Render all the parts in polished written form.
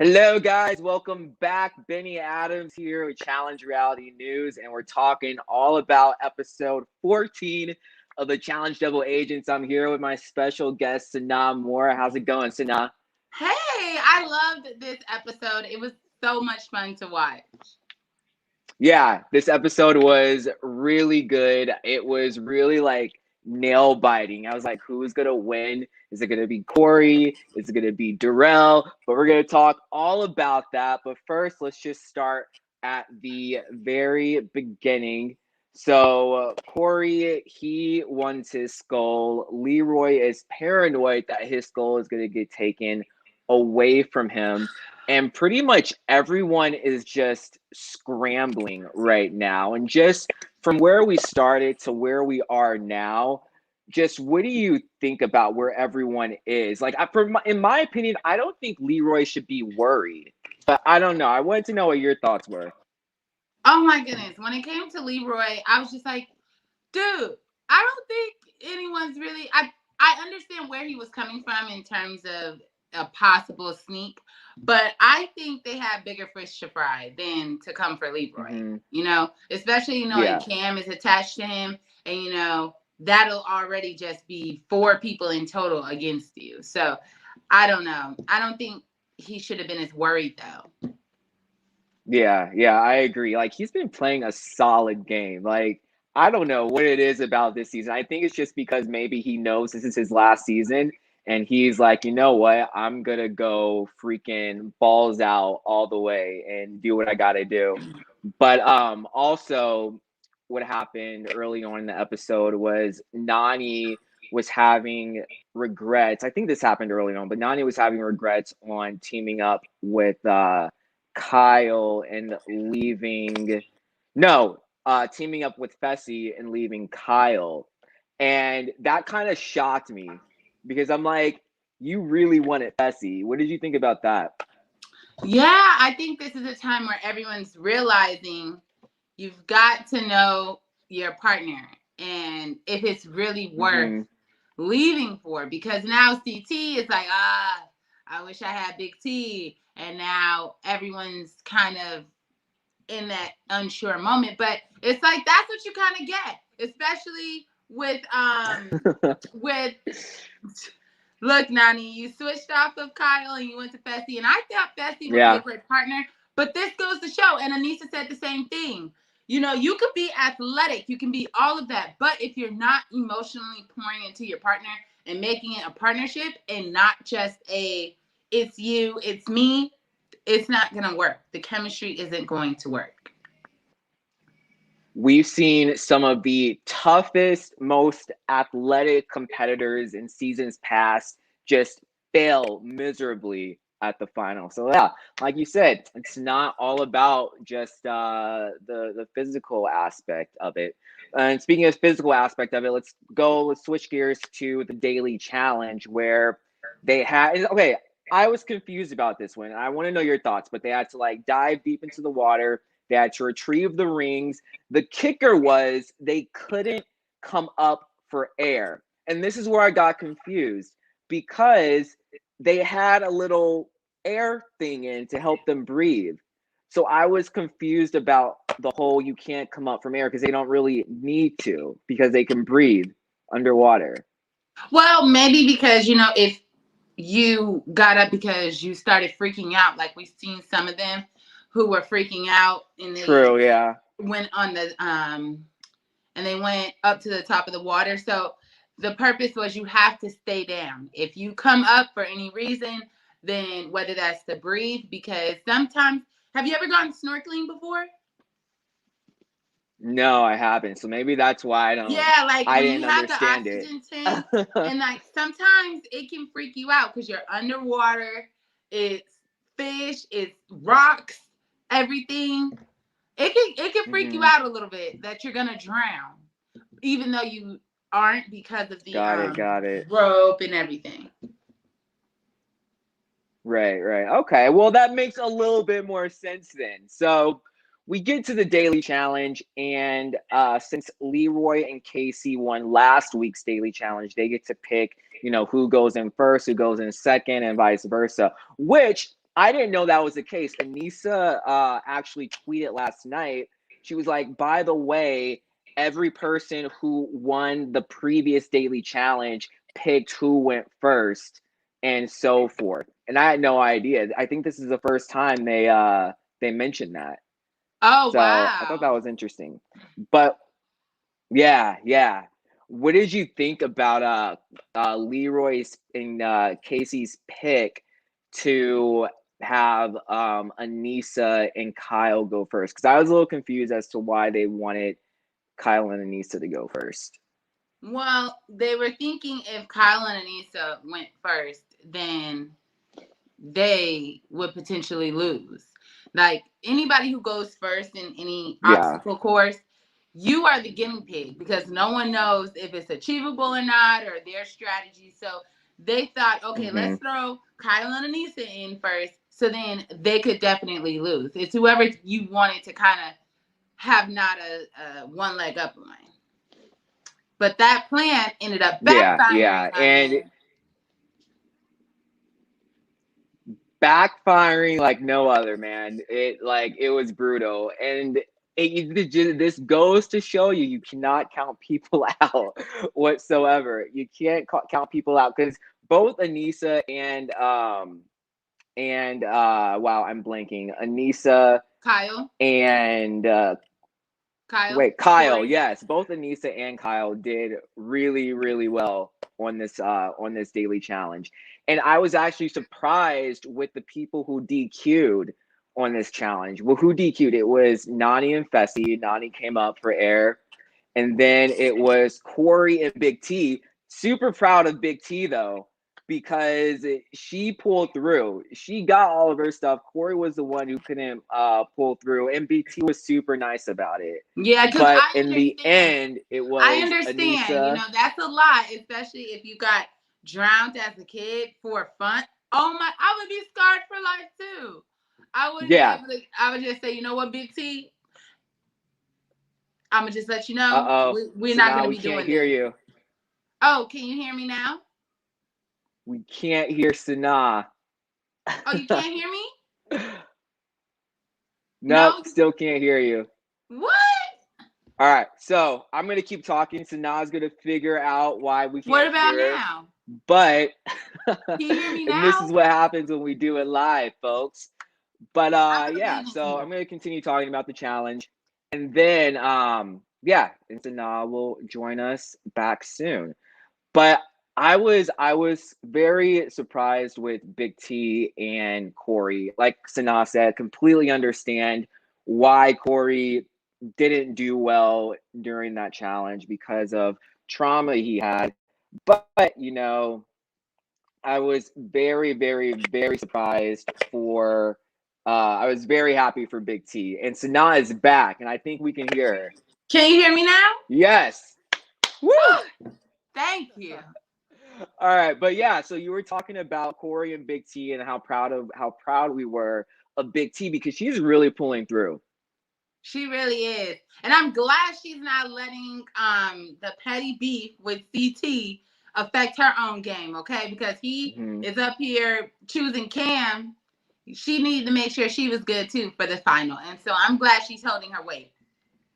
Hello, guys. Welcome back. Benny Adams here with Challenge Reality News, and we're talking all about episode 14 of the Challenge Double Agents. I'm here with my special guest, Sanaa Moore. How's it going, Sanaa? Hey, I loved this episode. It was so much fun to watch. Yeah, this episode was really good. It was really like nail biting. I was like, who's gonna win? Is it gonna be Corey? Is it gonna be Darrell? But we're gonna talk all about that. But first, let's just start at the very beginning. So Corey, he wants his skull. Leroy is paranoid that his skull is gonna get taken away from him. And pretty much everyone is just scrambling right now. And just from where we started to where we are now, just what do you think about where everyone is? Like, in my opinion, I don't think Leroy should be worried. But I don't know. I wanted to know what your thoughts were. Oh my goodness. When it came to Leroy, I was just like, dude, I don't think anyone's really I understand where he was coming from in terms of a possible sneak, but I think they have bigger fish to fry than to come for Leroy. Mm-hmm. Especially, Yeah. and Cam is attached to him, and that'll already just be 4 people in total against you. So I don't know. I don't think he should have been as worried though. Yeah, I agree. Like, he's been playing a solid game. Like, I don't know what it is about this season. I think it's just because maybe he knows this is his last season and he's like, you know what? I'm gonna go freaking balls out all the way and do what I gotta do. But also what happened early on in the episode was Nani was having regrets. I think this happened early on, but Nani was having regrets on teaming up with Kyle and leaving teaming up with Fessy and leaving Kyle. And that kind of shocked me because I'm like, you really wanted Fessy. What did you think about that? Yeah, I think this is a time where everyone's realizing you've got to know your partner and if it's really worth leaving for, because now CT is like, I wish I had Big T. And now everyone's kind of in that unsure moment. But it's like, that's what you kind of get, especially with with look, Nani, you switched off of Kyle and you went to Fessy, and I thought Fessy would be a great partner. But this goes to show, and Anissa said the same thing. You could be athletic, you can be all of that, but if you're not emotionally pouring into your partner and making it a partnership and not just it's you, it's me, it's not going to work. The chemistry isn't going to work. We've seen some of the toughest, most athletic competitors in seasons past just fail miserably at the final. So yeah, like you said, it's not all about just the physical aspect of it. And speaking of physical aspect of it, let's switch gears to the daily challenge where they had I was confused about this one. I want to know your thoughts, but they had to like dive deep into the water. They had to retrieve the rings. The kicker was they couldn't come up for air. And this is where I got confused because they had a little air thing in to help them breathe. So I was confused about the whole you can't come up from air because they don't really need to because they can breathe underwater. Well, maybe because, if you got up because you started freaking out, like we've seen some of them who were freaking out and they went on the and they went up to the top of the water. So the purpose was you have to stay down. If you come up for any reason, then whether that's to breathe, because sometimes, have you ever gone snorkeling before? No, I haven't. So maybe that's why I don't. Yeah, like I when didn't you have the understand oxygen tank, and like sometimes it can freak you out because you're underwater. It's fish, it's rocks, everything. It can freak you out a little bit that you're gonna drown, even though you aren't because of the Got it. rope and everything. Right. Okay. Well, that makes a little bit more sense then. So we get to the daily challenge, and since Leroy and Casey won last week's daily challenge, they get to pick, who goes in first, who goes in second, and vice versa. Which I didn't know that was the case. Anissa actually tweeted last night. She was like, by the way, every person who won the previous daily challenge picked who went first and so forth. And I had no idea. I think this is the first time they mentioned that. Oh, So I thought that wow. was interesting. But yeah, yeah. What did you think about Leroy's and Casey's pick to have Anissa and Kyle go first? Because I was a little confused as to why they wanted Kyle and Anissa to go first. Well, they were thinking if Kyle and Anissa went first, then they would potentially lose. Like anybody who goes first in any Yeah. obstacle course, you are the guinea pig because no one knows if it's achievable or not or their strategy. So they thought, okay, let's throw Kyle and Anissa in first so then they could definitely lose. It's whoever you wanted to kind of have not a one leg up on. But that plan ended up backfiring on And them. backfiring like no other, man. It was brutal, and this goes to show you cannot count people out whatsoever. You can't count people out because both Anissa and wow, I'm blanking. Anissa Kyle. and Kyle. Kyle. Corey. Yes, both Anissa and Kyle did really, really well on this daily challenge. And I was actually surprised with the people who DQ'd on this challenge. Well, who DQ'd? It was Nani and Fessy. Nani came up for air. And then it was Corey and Big T. Super proud of Big T, though, because she pulled through. She got all of her stuff. Corey was the one who couldn't pull through, and Big T was super nice about it. Yeah, because But I in the understand. end, it was I understand. You Anissa. know, that's a lot, especially if you got drowned as a kid for fun. Oh my, I would be scarred for life too. I wouldn't be Yeah. able to. I would just say, you know what, Big T, I'm gonna just let you know Uh-oh. we're So not now gonna we be can't doing hear this. you. Oh, can you hear me now? We can't hear Sanaa. Oh, you can't hear me? Nope, No. still can't hear you. What? All right, so I'm gonna keep talking. Sanaa's gonna figure out why we What can't about hear her. now? But Can you hear me and this now? is what happens when we do it live, folks. But I'm gonna yeah, leave this so one. I'm gonna continue talking about the challenge, and then yeah, and Sanaa will join us back soon. But I was very surprised with Big T and Corey. Like Sanaa said, completely understand why Corey didn't do well during that challenge because of trauma he had. But I was very, very, very surprised for. I was very happy for Big T, and Sanaa is back, and I think we can hear her. Can you hear me now? Yes. Woo! Thank you. All right, but yeah, so you were talking about Corey and Big T and how proud we were of Big T because she's really pulling through. She really is. And I'm glad she's not letting the petty beef with CT affect her own game, okay? Because he is up here choosing Cam. She needed to make sure she was good too for the final. And so I'm glad she's holding her weight.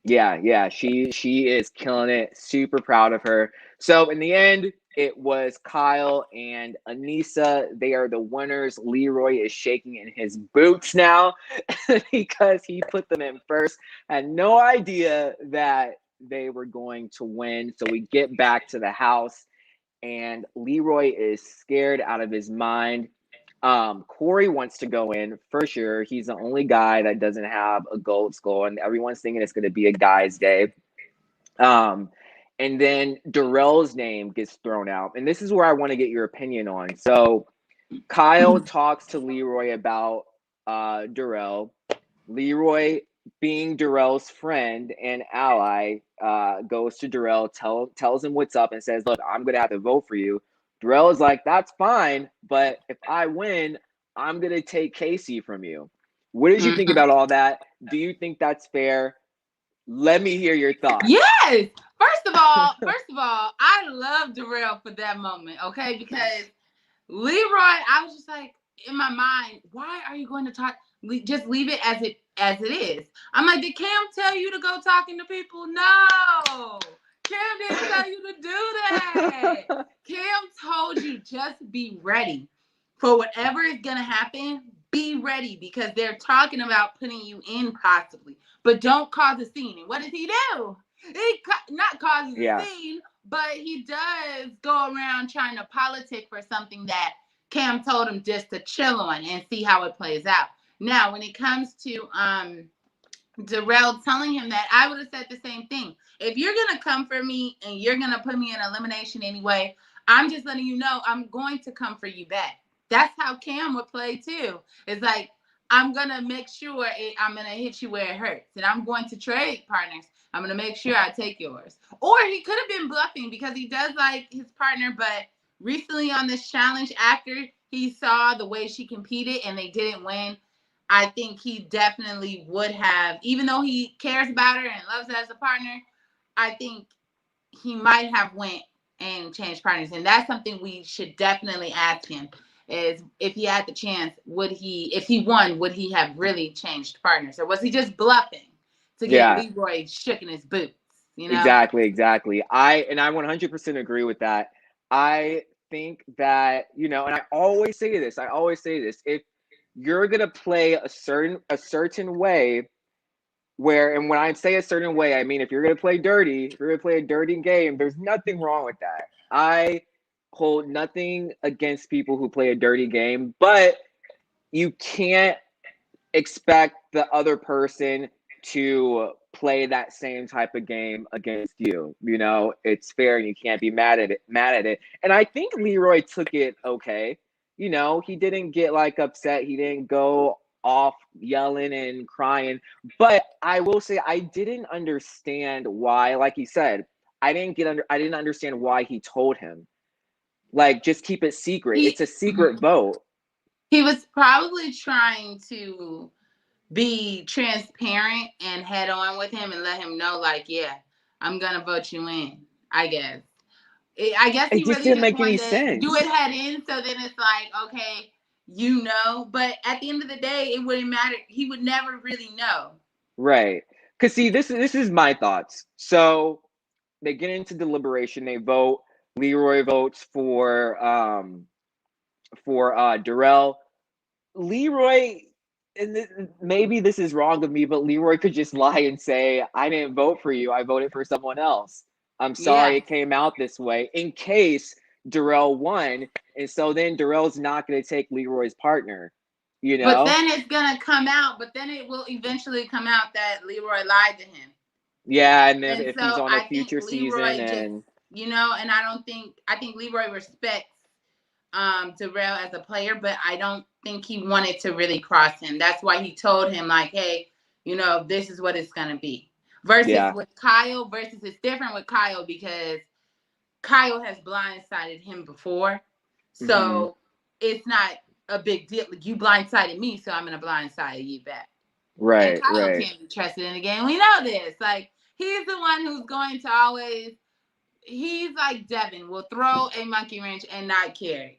Yeah, she is killing it. Super proud of her. So in the end, it was Kyle and Anissa. They are the winners. Leroy is shaking in his boots now because he put them in first. Had no idea that they were going to win. So we get back to the house, and Leroy is scared out of his mind. Corey wants to go in for sure. He's the only guy that doesn't have a gold skull, and everyone's thinking it's going to be a guy's day. And then Darrell's name gets thrown out, and this is where I want to get your opinion on. So Kyle talks to Leroy about Darrell. Leroy, being Darrell's friend and ally, goes to Darrell, tells him what's up, and says, "Look, I'm going to have to vote for you." Darrell is like, "That's fine, but if I win, I'm going to take Casey from you." What did you think about all that? Do you think that's fair? Let me hear your thoughts. Yes. First of all, I love Darrell for that moment, okay? Because Leroy, I was just like, in my mind, why are you going to talk? Just leave it as it is. I'm like, did Cam tell you to go talking to people? No. Cam didn't tell you to do that. Cam told you just be ready for whatever is gonna happen. Be ready because they're talking about putting you in possibly, but don't cause a scene. And what does he do? He not causes a scene, but he does go around trying to politic for something that Cam told him just to chill on and see how it plays out. Now, when it comes to Darrell telling him that, I would have said the same thing. If you're gonna come for me and you're gonna put me in elimination anyway, I'm just letting you know I'm going to come for you back. That's how Cam would play too. It's like, I'm gonna make sure I'm gonna hit you where it hurts, and I'm going to trade partners. I'm gonna make sure I take yours. Or he could have been bluffing because he does like his partner, but recently on this challenge, after he saw the way she competed and they didn't win, I think he definitely would have, even though he cares about her and loves her as a partner, I think he might have went and changed partners. And that's something we should definitely ask him is if he had the chance, if he won, would he have really changed partners? Or was he just bluffing to get Leroy shook in his boots? You know? Exactly. I 100% agree with that. I think that, and I always say this, if you're going to play a certain way, and when I say a certain way, I mean, if you're going to play dirty, if you're going to play a dirty game, there's nothing wrong with that. I hold nothing against people who play a dirty game, but you can't expect the other person to play that same type of game against you. It's fair and you can't be mad at it. And I think Leroy took it okay. He didn't get upset. He didn't go off yelling and crying. But I will say I didn't understand why, like he said, I didn't understand why he told him. Just keep it secret. It's a secret vote. He was probably trying to be transparent and head on with him and let him know, yeah, I'm gonna vote you in. I guess he It just really didn't just make any wanted to sense. do it head in, so then it's like, okay, but at the end of the day, it wouldn't matter. He would never really know. Right. Because see, this is my thoughts. So they get into deliberation, they vote. Leroy votes for Darrell. Leroy, and maybe this is wrong of me, but Leroy could just lie and say, I didn't vote for you. I voted for someone else. I'm sorry it came out this way, in case Darrell won. And so then Darrell's not going to take Leroy's partner, But then it's going to come out, but then it will eventually come out that Leroy lied to him. Yeah, and if so he's on a I future think Leroy season and and I think Leroy respects Darrell as a player, but I don't think he wanted to really cross him. That's why he told him hey, this is what it's gonna be. Versus with Kyle, it's different with Kyle because Kyle has blindsided him before. So it's not a big deal. You blindsided me, so I'm gonna blindside you back. Right. And Kyle can't be trusted in the game. We know this. He's the one who's going to always, he's like Devin, will throw a monkey wrench and not care.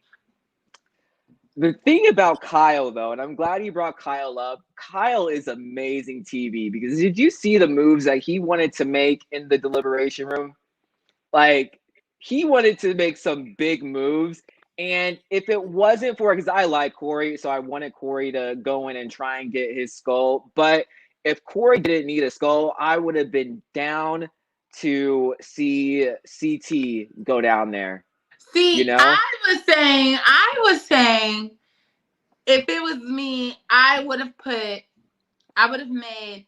The thing about Kyle, though, and I'm glad you brought Kyle up, Kyle is amazing TV because did you see the moves that he wanted to make in the deliberation room? He wanted to make some big moves. And if it wasn't for, because I like Corey, so I wanted Corey to go in and try and get his skull. But if Corey didn't need a skull, I would have been down to see CT go down there. See, I was saying, if it was me, I would have made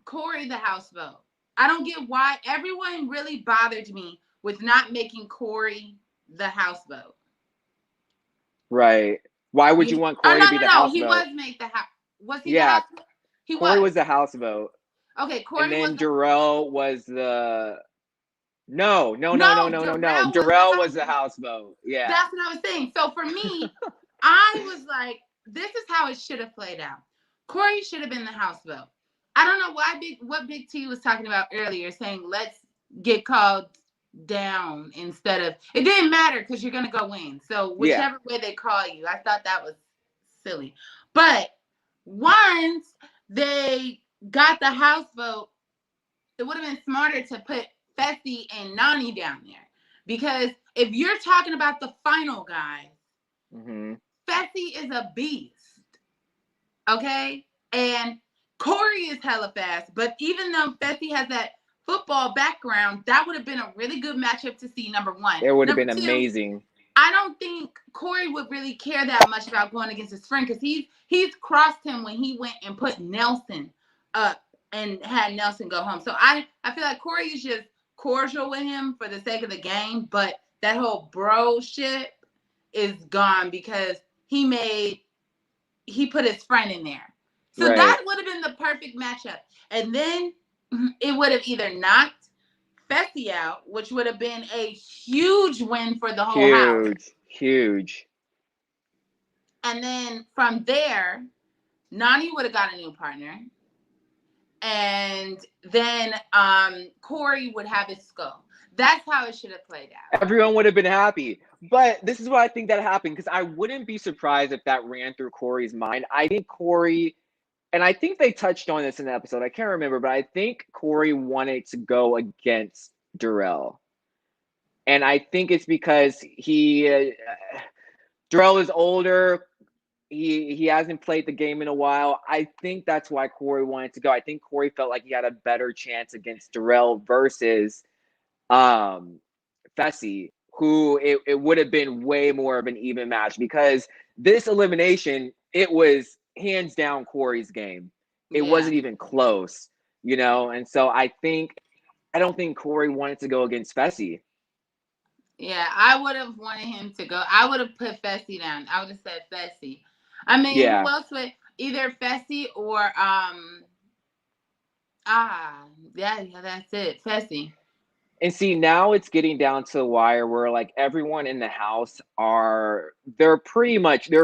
Corey the house vote. I don't get why everyone really bothered me with not making Corey the house vote. Right. Why would you want Corey to be the house vote? He was made the house. Was he the house vote? Corey was the house vote. Okay, Corey and then Darrell was the No. Darrell was the house vote. Yeah. That's what I was saying. So for me, I was like, this is how it should have played out. Corey should have been the house vote. I don't know what Big T was talking about earlier, saying let's get called down instead of it didn't matter because you're gonna go win. So whichever way they call you, I thought that was silly. But once they got the house vote, it would have been smarter to put Fessy and Nani down there. Because if you're talking about the final guy, Fessy is a beast. Okay? And Corey is hella fast. But even though Fessy has that football background, that would have been a really good matchup to see, number one. It would have been amazing. I don't think Corey would really care that much about going against his friend because he's crossed him when he went and put Nelson up and had Nelson go home. So I feel like Corey is just cordial with him for the sake of the game, but that whole bro shit is gone because he put his friend in there. So that would have been the perfect matchup. And then it would have either knocked Fessy out, which would have been a huge win for the whole house. Huge. And then from there, Nani would have got a new partner. And then Corey would have his skull. That's how it should have played out. Everyone would have been happy. But this is why I think that happened, because I wouldn't be surprised if that ran through Corey's mind. I think Corey, and I think they touched on this in the episode, I can't remember, but I think Corey wanted to go against Darrell. And I think it's because Darrell is older. He hasn't played the game in a while. I think that's why Corey wanted to go. I think Corey felt like he had a better chance against Darrell versus Fessy, who it would have been way more of an even match, because this elimination, it was hands down Corey's game. It wasn't even close, and so I don't think Corey wanted to go against Fessy. Yeah, I would have wanted him to go. I would have put Fessy down. I would have said Fessy. I mean, who else would? Either Fessy or that's it, Fessy. And see, now it's getting down to the wire where like everyone in the house they're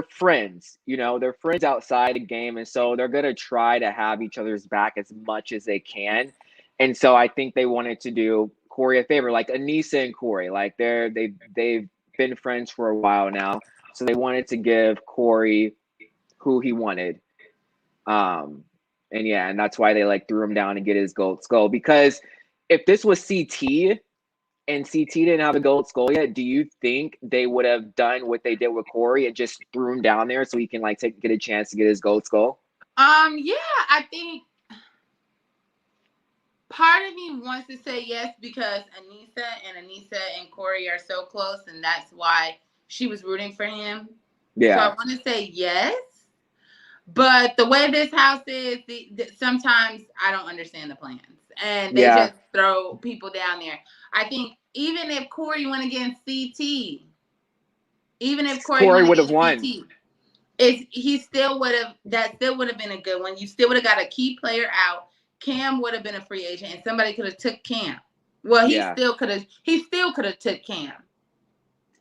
friends, they're friends outside the game. And so they're going to try to have each other's back as much as they can. And so I think they wanted to do Corey a favor, like Anissa and Corey, like they've been friends for a while now. So they wanted to give Corey who he wanted. And that's why they like threw him down to get his gold skull, because if this was CT and CT didn't have a gold skull yet, do you think they would have done what they did with Corey and just threw him down there so he can like get a chance to get his gold skull? Yeah, I think part of me wants to say yes because Anissa and Corey are so close, and that's why she was rooting for him. Yeah. So I want to say yes. But the way this house is, sometimes I don't understand the plans. And they just throw people down there. I think even if Corey went against CT, Corey would have won. That still would have been a good one. You still would have got a key player out. Cam would have been a free agent, and somebody could have took Cam. Well, he still could have took Cam.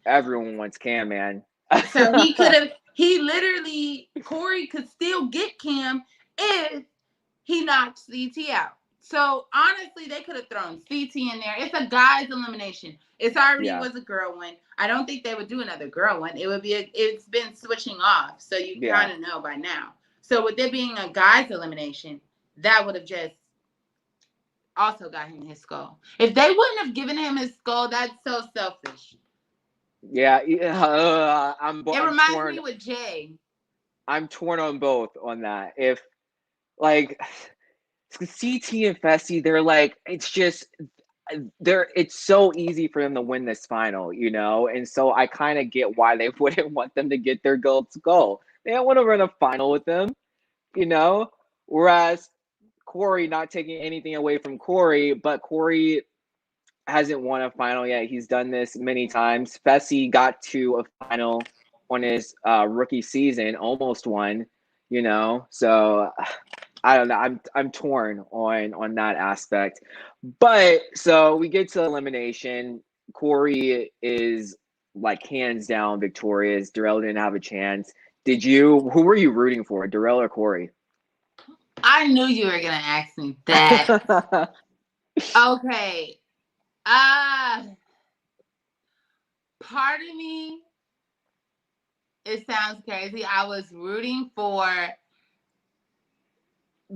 Everyone wants Cam, man. So Corey could still get Cam if he knocked CT out. So honestly, they could have thrown CT in there. It's a guy's elimination. It's already was a girl one. I don't think they would do another girl one. It would be it's been switching off, so you kind of know by now. So with it being a guy's elimination, that would have just also got him his skull. If they wouldn't have given him his skull, that's so selfish. It reminds me with Jay. I'm torn on both on that. If like CT and Fessy, they're like, it's so easy for them to win this final, and so I kind of get why they wouldn't want them to get their gold skull. They don't want to run a final with them, whereas Corey, not taking anything away from Corey, but Corey hasn't won a final yet. He's done this many times. Fessy got to a final on his rookie season, almost won, so I don't know. I'm torn on that aspect. But so we get to elimination. Corey is like hands down victorious. Darrell didn't have a chance. Who were you rooting for, Darrell or Corey? I knew you were gonna ask me that. Okay. part of me, it sounds crazy. I was rooting for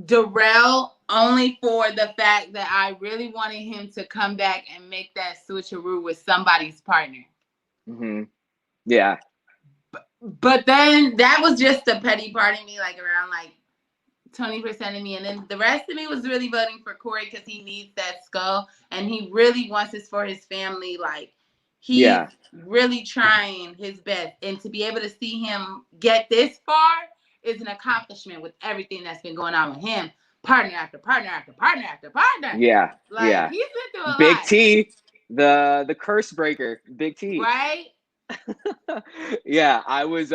Darrell only for the fact that I really wanted him to come back and make that switcheroo with somebody's partner. Mm-hmm. Yeah. But then that was just a petty part of me, like around like 20% of me. And then the rest of me was really voting for Corey because he needs that skull and he really wants this for his family. Like he's really trying his best. And to be able to see him get this far is an accomplishment with everything that's been going on with him. Partner after partner after partner after partner. Yeah. Like he's been through a Big lot. T, the curse breaker, Big T. Right? Yeah, I was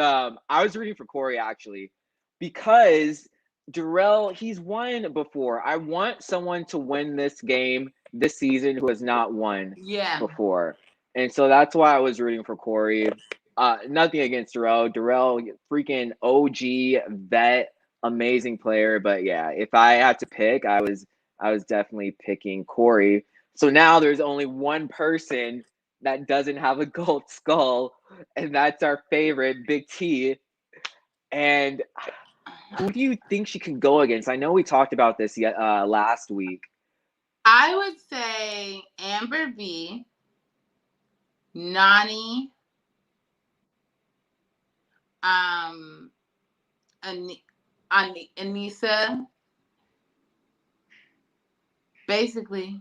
rooting for Corey actually because Darrell, he's won before. I want someone to win this game this season who has not won before. And so that's why I was rooting for Corey. Nothing against Darrell. Darrell, freaking OG vet, amazing player. But yeah, if I had to pick, I was definitely picking Corey. So now there's only one person that doesn't have a gold skull, and that's our favorite, Big T. And who do you think she can go against? I know we talked about this last week. I would say Amber B, Nani, Anissa, basically.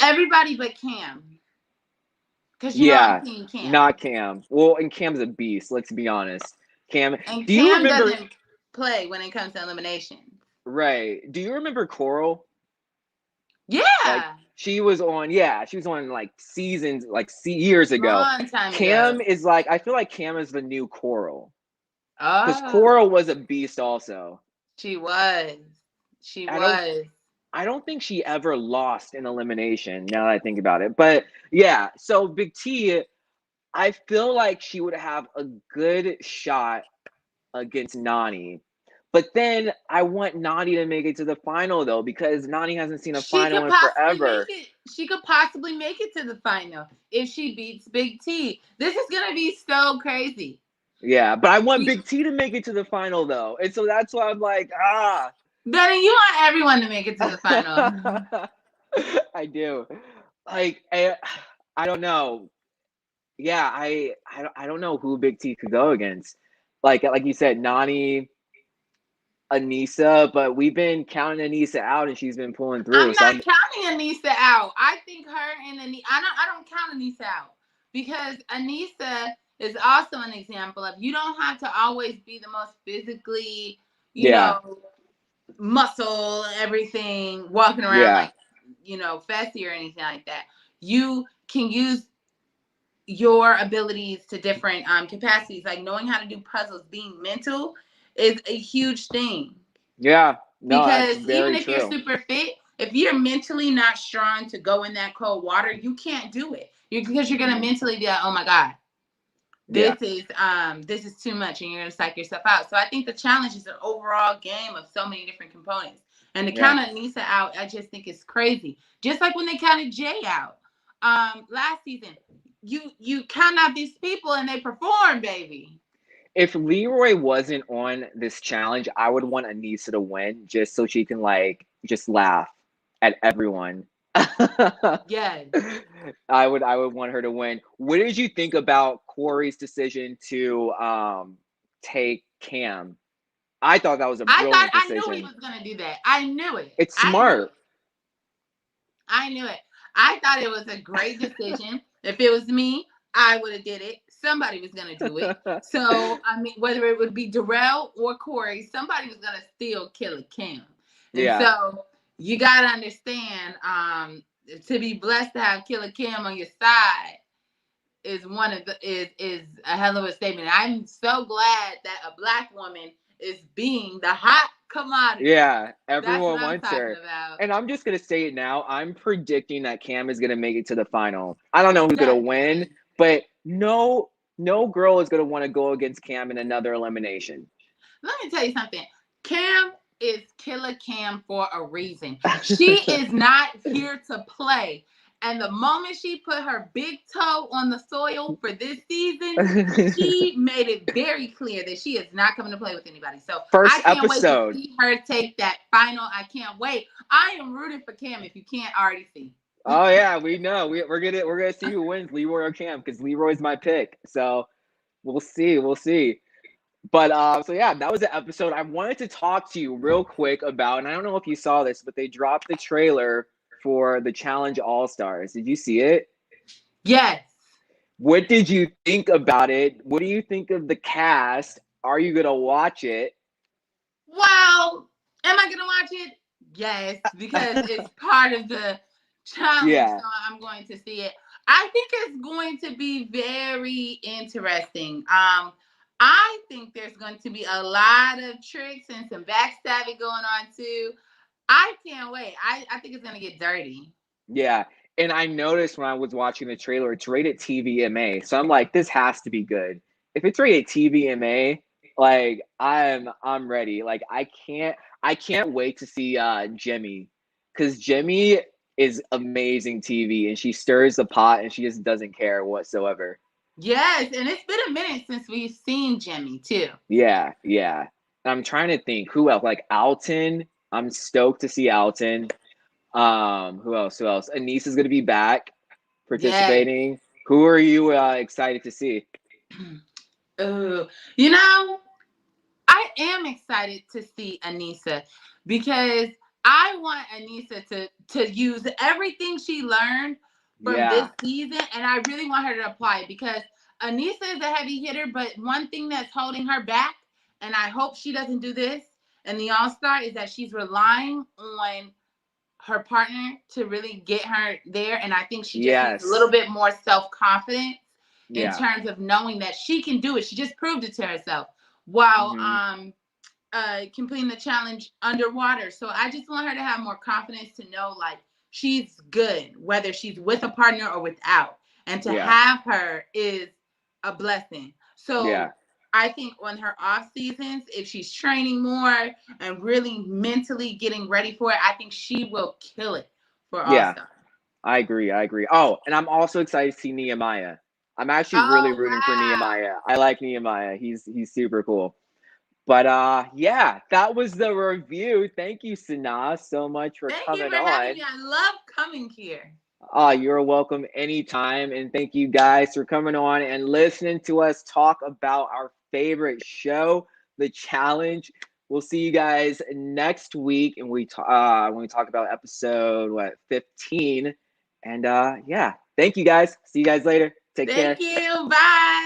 Everybody but Cam. Because I'm seeing Cam. Not Cam. Well, and Cam's a beast, let's be honest. Cam, and Cam doesn't play when it comes to elimination. Right. Do you remember Coral? Yeah. Like, she was on like seasons, like years ago. Long time Cam ago. is like, I feel like Cam is the new Coral. Oh. Because Coral was a beast also. She was. I don't think she ever lost an elimination, now that I think about it. But yeah, so Big T, I feel like she would have a good shot against Nani. But then I want Nani to make it to the final, though, because Nani hasn't seen a final in forever. She could possibly make it to the final if she beats Big T. This is going to be so crazy. Yeah, but I want Big T to make it to the final, though. And so that's why I'm like, Benny, you want everyone to make it to the final. I do. Like, I don't know. Yeah, I don't know who Big T could go against. Like you said, Nani, Anissa, but we've been counting Anissa out and she's been pulling through. I'm not counting Anissa out. I think her and Anissa, I don't count Anissa out because Anissa is also an example of you don't have to always be the most physically, you know, muscle, everything, walking around like, Fessy or anything like that. You can use your abilities to different capacities, like knowing how to do puzzles, being mental is a huge thing. Yeah. No, because even if you're super fit, if you're mentally not strong to go in that cold water, you can't do it. Because you're gonna mentally be like, oh my God, this is too much, and you're gonna psych yourself out. So I think the challenge is an overall game of so many different components. And to count Anissa out, I just think it's crazy. Just like when they counted Jay out last season. You count out these people and they perform, baby. If Leroy wasn't on this challenge, I would want Anissa to win just so she can like just laugh at everyone. Yes. I would want her to win. What did you think about Corey's decision to take Cam? I thought that was a brilliant decision. I knew he was gonna do that. I knew it. It's smart. I knew it. I thought it was a great decision. If it was me, I would have did it. Somebody was going to do it. So, I mean, whether it would be Darrell or Corey, somebody was going to still kill a Cam. And so you got to understand, to be blessed to have Killer Cam on your side is is a hell of a statement. I'm so glad that a Black woman is being the hot commodity. Yeah, everyone wants her. And I'm just going to say it now. I'm predicting that Cam is going to make it to the final. I don't know who's going to win, but no girl is going to want to go against Cam in another elimination. Let me tell you something. Cam is Killer Cam for a reason. She is not here to play. And the moment she put her big toe on the soil for this season, she made it very clear that she is not coming to play with anybody. So First I can't wait to episode. see her take that final. I can't wait. I am rooting for Cam if you can't already see. Oh yeah, we know. We're gonna see who wins, Leroy or Cam, because Leroy's my pick. So we'll see. We'll see. But so yeah, that was the episode. I wanted to talk to you real quick about, and I don't know if you saw this, but they dropped the trailer for the Challenge All Stars. Did you see it? Yes. What did you think about it? What do you think of the cast? Are you gonna watch it? Well, am I gonna watch it? Yes, because it's part of the challenge, Yeah. so I'm going to see it. I think it's going to be very interesting. I think there's going to be a lot of tricks and some backstabbing going on too. I can't wait. I think it's gonna get dirty. Yeah. And I noticed when I was watching the trailer, it's rated TVMA. So I'm like, this has to be good. If it's rated TVMA, like I'm ready. Like I can't wait to see Jimmy. Because Jimmy is amazing TV and she stirs the pot and she just doesn't care whatsoever. Yes, and it's been a minute since we've seen Jimmy too. Yeah, yeah. I'm trying to think who else. Like Alton. I'm stoked to see Alton. Who else? Who else? Anise is gonna be back Yes. participating. Who are you excited to see? Oh, you know, I am excited to see Anissa because I want Anissa to use everything she learned from this Yeah. season, and I really want her to apply it because Anissa is a heavy hitter, but one thing that's holding her back, and I hope she doesn't do this in the All Star, is that she's relying on her partner to really get her there, and I think she just needs a little Yes. bit more self confidence in Yeah. terms of knowing that she can do it. She just proved it to herself while Hmm. completing the challenge underwater. So I just want her to have more confidence to know like she's good, whether she's with a partner or without. And to Yeah. have her is a blessing. Yeah. So I think on her off seasons, if she's training more and really mentally getting ready for it, I think she will kill it for All Yeah. Star. I agree. I agree. Oh, and I'm also excited to see Nehemiah. I'm actually really Oh rooting for wow. Nehemiah. I like Nehemiah. He's super cool. But yeah, that was the review. Thank you, Sanaa, so much for Thank you coming for having on. me. I love coming here. You're welcome anytime. And thank you guys for coming on and listening to us talk about our favorite show, The Challenge. We'll see you guys next week, and when we talk about episode 15. And yeah, thank you guys. See you guys later. Take Thank care. you. Bye.